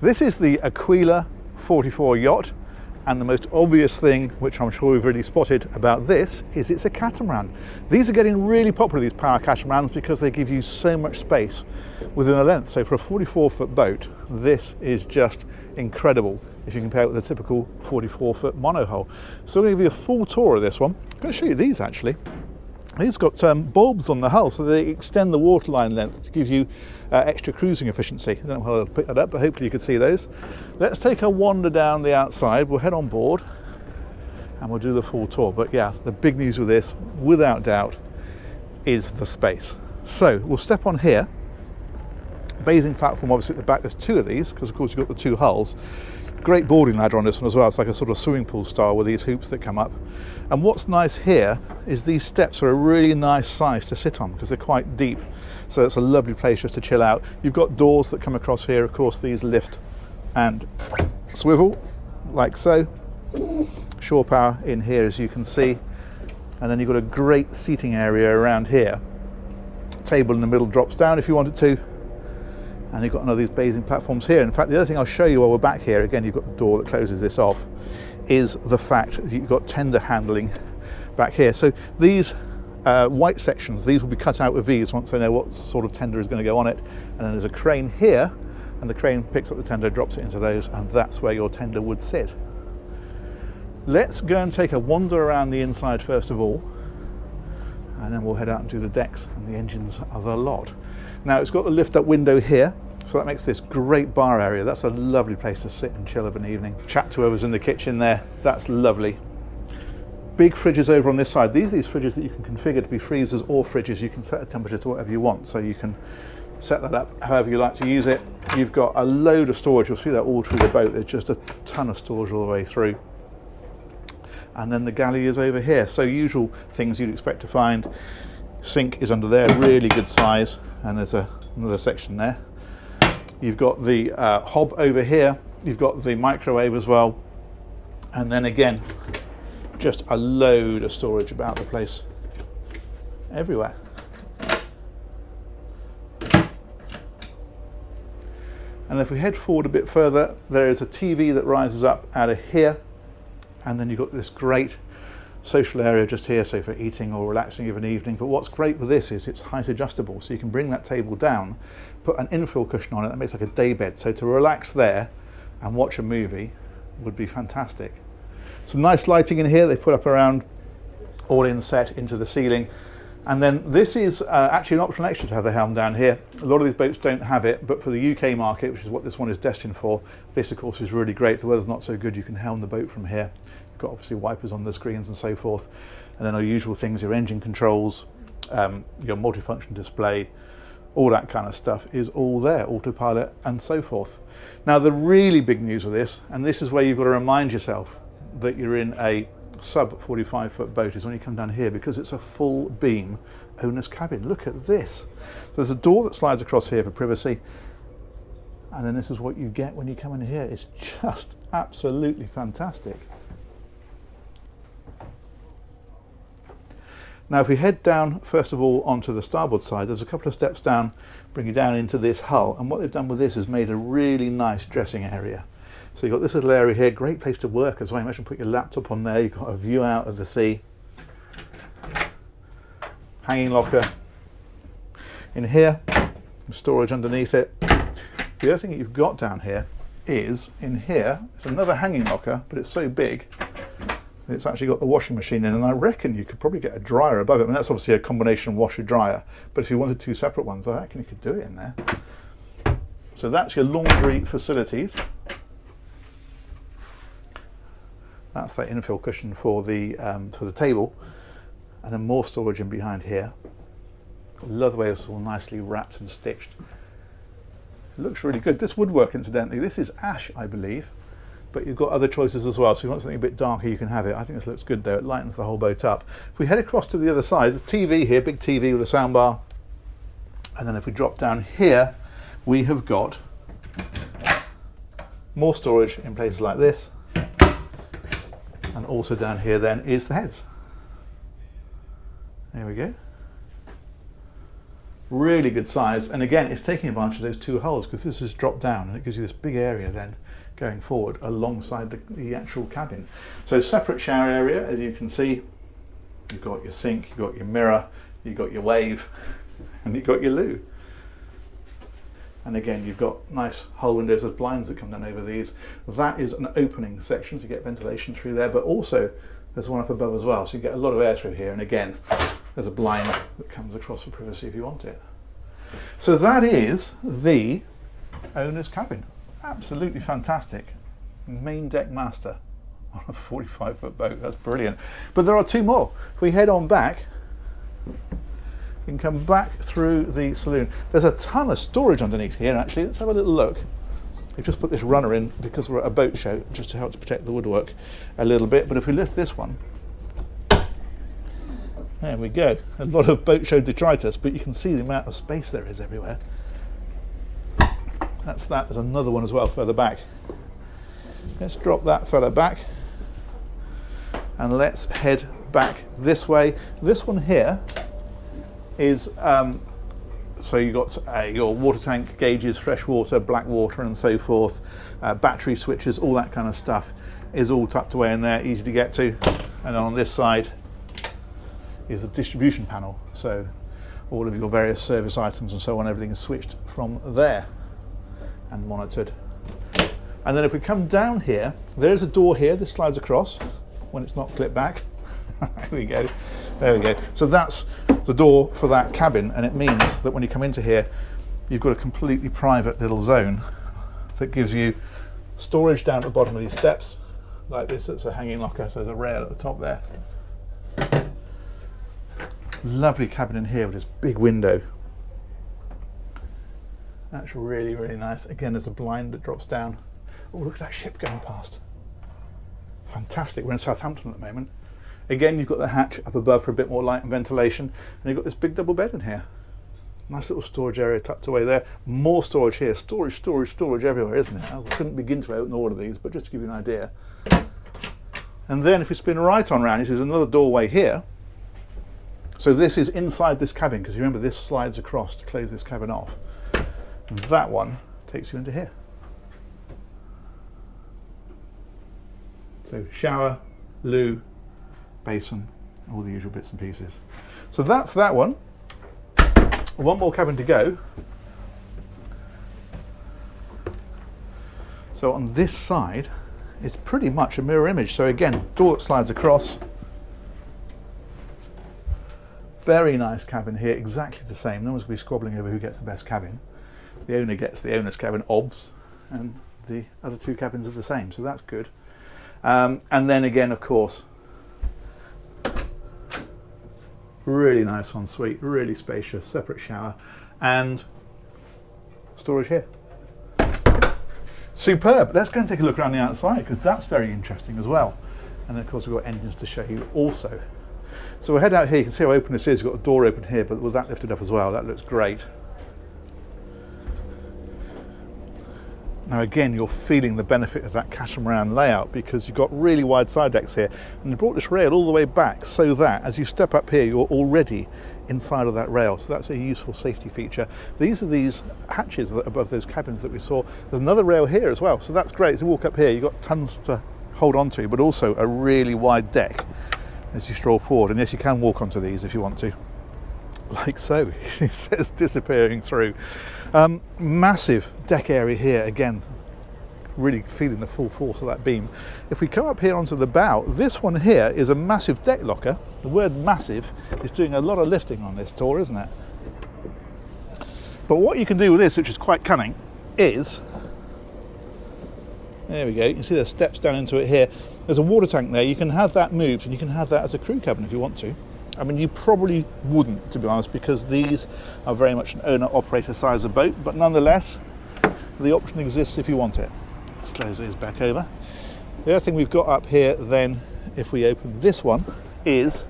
This is the Aquila 44 yacht, and the most obvious thing, which I'm sure we've already spotted about this, is it's a catamaran. These are getting really popular, these power catamarans, because they give you so much space within a length. So for a 44-foot boat, this is just incredible if you compare it with a typical 44-foot monohull. So I'm going to give you a full tour of this one. I'm going to show you these actually. These got bulbs on the hull, so they extend the waterline length to give you extra cruising efficiency. I don't know how I'll pick that up, but hopefully you can see those. Let's take a wander down the outside. We'll head on board and we'll do the full tour. But yeah, the big news with this, without doubt, is the space. So we'll step on here. Bathing platform obviously at the back. There's two of these because of course you've got the two hulls. Great boarding ladder on this one as well. It's like a sort of swimming pool style with these hoops that come up. And what's nice here is these steps are a really nice size to sit on because they're quite deep. So it's a lovely place just to chill out. You've got doors that come across here. Of course, these lift and swivel like so. Shore power in here, as you can see. And then you've got a great seating area around here. Table in the middle drops down if you wanted to. And you've got one of these bathing platforms here. In fact, the other thing I'll show you while we're back here, again, you've got the door that closes this off, is the fact that you've got tender handling back here. So these white sections, these will be cut out with V's once they know what sort of tender is going to go on it. And then there's a crane here, and the crane picks up the tender, drops it into those, and that's where your tender would sit. Let's go and take a wander around the inside first of all, and then we'll head out and do the decks and the engines of the lot. Now it's got the lift up window here, so that makes this great bar area. That's a lovely place to sit and chill of an evening. Chat to whoever's in the kitchen there, that's lovely. Big fridges over on this side. These are these fridges that you can configure to be freezers or fridges. You can set the temperature to whatever you want, so you can set that up however you like to use it. You've got a load of storage. You'll see that all through the boat. There's just a ton of storage all the way through. And then the galley is over here. So usual things you'd expect to find. Sink is under there, really good size, and there's another section there. You've got the hob over here, you've got the microwave as well, and then again, just a load of storage about the place, everywhere. And if we head forward a bit further, there is a TV that rises up out of here, and then you've got this great social area just here, so for eating or relaxing of an evening. But what's great with this is it's height adjustable, so you can bring that table down, put an infill cushion on it that makes like a day bed, so to relax there and watch a movie would be fantastic. Some nice lighting in here they put up around, all inset into the ceiling. And then this is actually an optional extra to have the helm down here. A lot of these boats don't have it, but for the UK market, which is what this one is destined for, this of course is really great. The weather's not so good, you can helm the boat from here. You've got obviously wipers on the screens and so forth. And then our usual things, your engine controls, your multifunction display, all that kind of stuff is all there, autopilot and so forth. Now the really big news with this, and this is where you've got to remind yourself that you're in a sub 45-foot boat, is when you come down here, because it's a full beam owner's cabin. Look at this. So there's a door that slides across here for privacy, and then this is what you get when you come in here. It's just absolutely fantastic. Now if we head down first of all onto the starboard side, there's a couple of steps down, bring you down into this hull, and what they've done with this is made a really nice dressing area. So you've got this little area here, great place to work as well. Imagine put your laptop on there, you've got a view out of the sea. Hanging locker in here, storage underneath it. The other thing that you've got down here is, in here, it's another hanging locker, but it's so big, it's actually got the washing machine in, and I reckon you could probably get a dryer above it. I mean, that's obviously a combination washer-dryer, but if you wanted two separate ones, I reckon you could do it in there. So that's your laundry facilities. That's that infill cushion for the table, and then more storage in behind here. I love the way it's all nicely wrapped and stitched. It looks really good. This woodwork, incidentally, this is ash, I believe, but you've got other choices as well. So if you want something a bit darker, you can have it. I think this looks good though. It lightens the whole boat up. If we head across to the other side, there's TV here, big TV with a soundbar, and then if we drop down here, we have got more storage in places like this. And also down here then is the heads. There we go. Really good size, and again it's taking advantage of those two holes because this is dropped down and it gives you this big area then going forward alongside the actual cabin. So separate shower area, as you can see. You've got your sink, you've got your mirror, you've got your wave, and you've got your loo. And again, you've got nice hull windows, there's blinds that come down over these. That is an opening section, so you get ventilation through there, but also there's one up above as well, so you get a lot of air through here. And again, there's a blind that comes across for privacy if you want it. So that is the owner's cabin. Absolutely fantastic. Main deck master on a 45-foot boat. That's brilliant. But there are two more. If we head on back, you can come back through the saloon. There's a ton of storage underneath here, actually. Let's have a little look. We've just put this runner in because we're at a boat show, just to help to protect the woodwork a little bit. But if we lift this one, there we go. A lot of boat show detritus, but you can see the amount of space there is everywhere. That's that. There's another one as well further back. Let's drop that fella back and let's head back this way. This one here is so you've got your water tank gauges, fresh water, black water and so forth, battery switches, all that kind of stuff is all tucked away in there, easy to get to. And on this side is a distribution panel, so all of your various service items and so on, everything is switched from there and monitored. And then if we come down here, there's a door here. This slides across when it's not clipped back. There we go. There we go. So that's the door for that cabin, and it means that when you come into here, you've got a completely private little zone that gives you storage down at the bottom of these steps, like this. It's a hanging locker, so there's a rail at the top there. Lovely cabin in here with this big window. That's really, really nice. Again, there's a blind that drops down. Oh, look at that ship going past. Fantastic. We're in Southampton at the moment. Again, you've got the hatch up above for a bit more light and ventilation, and you've got this big double bed in here. Nice little storage area tucked away there. More storage here. Storage, storage, storage everywhere, isn't it? I couldn't begin to open all of these, but just to give you an idea. And then if we spin right on round, there's another doorway here. So this is inside this cabin, because you remember this slides across to close this cabin off. And that one takes you into here. So shower, loo, basin, all the usual bits and pieces. So that's that one. One more cabin to go. So on this side, it's pretty much a mirror image. So again, door that slides across. Very nice cabin here, exactly the same. No one's going to be squabbling over who gets the best cabin. The owner gets the owner's cabin, obs, and the other two cabins are the same, so that's good. And then again, of course, really nice ensuite, really spacious, separate shower, and storage here. Superb. Let's go and take a look around the outside, because that's very interesting as well. And then of course we've got engines to show you also. So we'll head out here. You can see how open this is. We've got a door open here, but with that lifted up as well, that looks great. Now again, you're feeling the benefit of that catamaran layout, because you've got really wide side decks here, and you brought this rail all the way back so that as you step up here, you're already inside of that rail. So that's a useful safety feature. These are these hatches that above those cabins that we saw. There's another rail here as well, so that's great. So you walk up here, you've got tons to hold on to, but also a really wide deck as you stroll forward. And yes, you can walk onto these if you want to, like so. It says disappearing through. Massive deck area here, again, really feeling the full force of that beam. If we come up here onto the bow, this one here is a massive deck locker. The word massive is doing a lot of lifting on this tour, isn't it? But what you can do with this, which is quite cunning, is, there we go, you can see there's steps down into it here. There's a water tank there. You can have that moved, and you can have that as a crew cabin if you want to. I mean, you probably wouldn't, to be honest, because these are very much an owner-operator size of boat, but nonetheless, the option exists if you want it. Let's close these back over. The other thing we've got up here then, if we open this one, is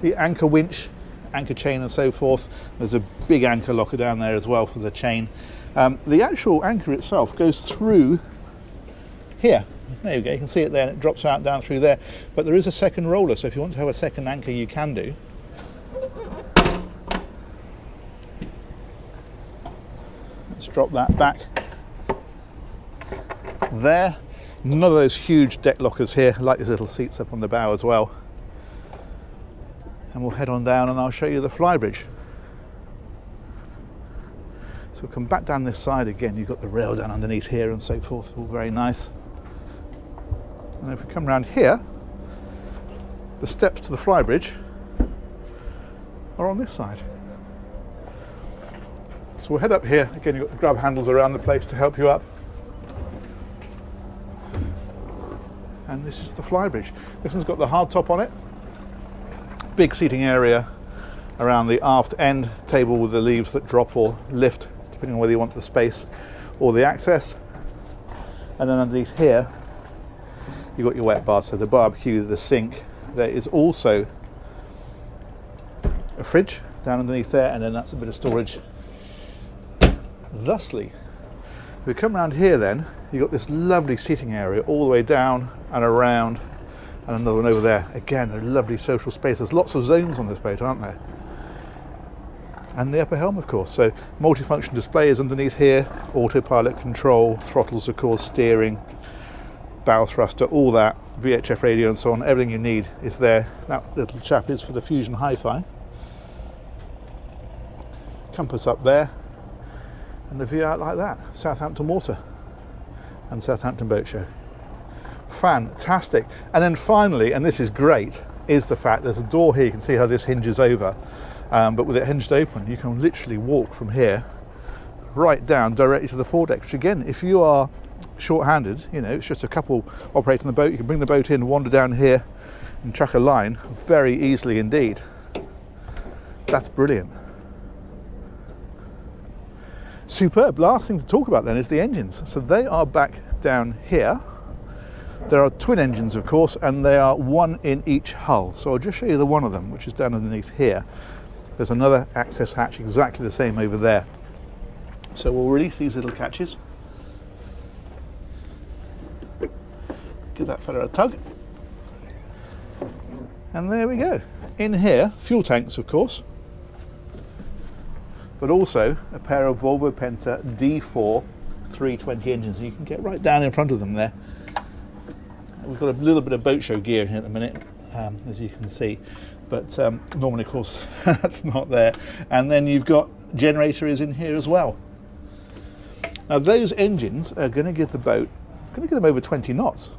the anchor winch, anchor chain and so forth. There's a big anchor locker down there as well for the chain. The actual anchor itself goes through here. There you go, you can see it there, and it drops out down through there. But there is a second roller, so if you want to have a second anchor, you can do. Let's drop that back there. None of those huge deck lockers here. I like these little seats up on the bow as well. And we'll head on down and I'll show you the flybridge. So we'll come back down this side again. You've got the rail down underneath here and so forth, all very nice. And if we come around here, the steps to the flybridge are on this side. So we'll head up here. Again, you've got the grab handles around the place to help you up. And this is the flybridge. This one's got the hard top on it. Big seating area around the aft end, table with the leaves that drop or lift, depending on whether you want the space or the access. And then underneath here, you've got your wet bar, so the barbecue, the sink. There is also a fridge down underneath there, and then that's a bit of storage. Thusly, if we come around here then, you've got this lovely seating area all the way down and around, and another one over there. Again, a lovely social space. There's lots of zones on this boat, aren't there? And the upper helm, of course. So multifunction display is underneath here, autopilot control, throttles, of course, steering, bow thruster, all that, VHF radio and so on. Everything you need is there. That little chap is for the Fusion Hi-Fi. Compass up there, and the view out like that. Southampton Water and Southampton Boat Show. Fantastic. And then finally, and this is great, is the fact there's a door here. You can see how this hinges over, but with it hinged open, you can literally walk from here right down directly to the foredeck, which again, if you are short-handed, you know, it's just a couple operating the boat, you can bring the boat in, wander down here and chuck a line very easily indeed. That's brilliant. Superb. Last thing to talk about then is the engines. So they are back down here. There are twin engines, of course, and they are one in each hull. So I'll just show you the one of them, which is down underneath here. There's another access hatch exactly the same over there. So we'll release these little catches. Give that fella a tug. And there we go. In here, fuel tanks, of course, but also a pair of Volvo Penta D4 320 engines. You can get right down in front of them there. We've got a little bit of boat show gear here at the minute, as you can see, but normally, of course, that's not there. And then you've got generator is in here as well. Now those engines are going to give the boat, going to give them over 20 knots.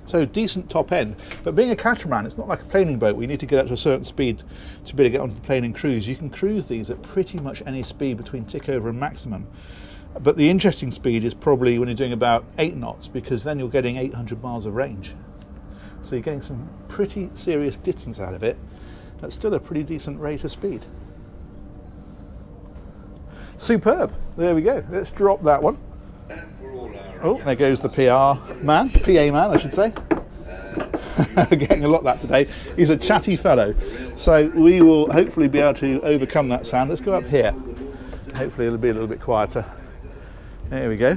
So decent top end, but being a catamaran, it's not like a planing boat where you need to get up to a certain speed to be able to get onto the plane and cruise. You can cruise these at pretty much any speed between tick over and maximum. But the interesting speed is probably when you're doing about 8 knots, because then you're getting 800 miles of range. So you're getting some pretty serious distance out of it. That's still a pretty decent rate of speed. Getting there we go. Let's drop that one. Oh, there goes the PA man, I should say. Getting a lot of that today. He's a chatty fellow. So we will hopefully be able to overcome that sound. Let's go up here. Hopefully it'll be a little bit quieter. There we go.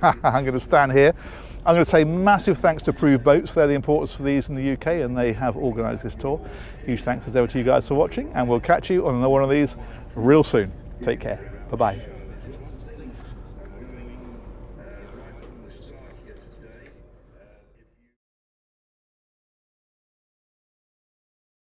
I'm going to stand here. I'm going to say massive thanks to Approved Boats. They're the importers for these in the UK, and they have organised this tour. Huge thanks as ever to you guys for watching, and we'll catch you on another one of these real soon. Take care. Bye-bye.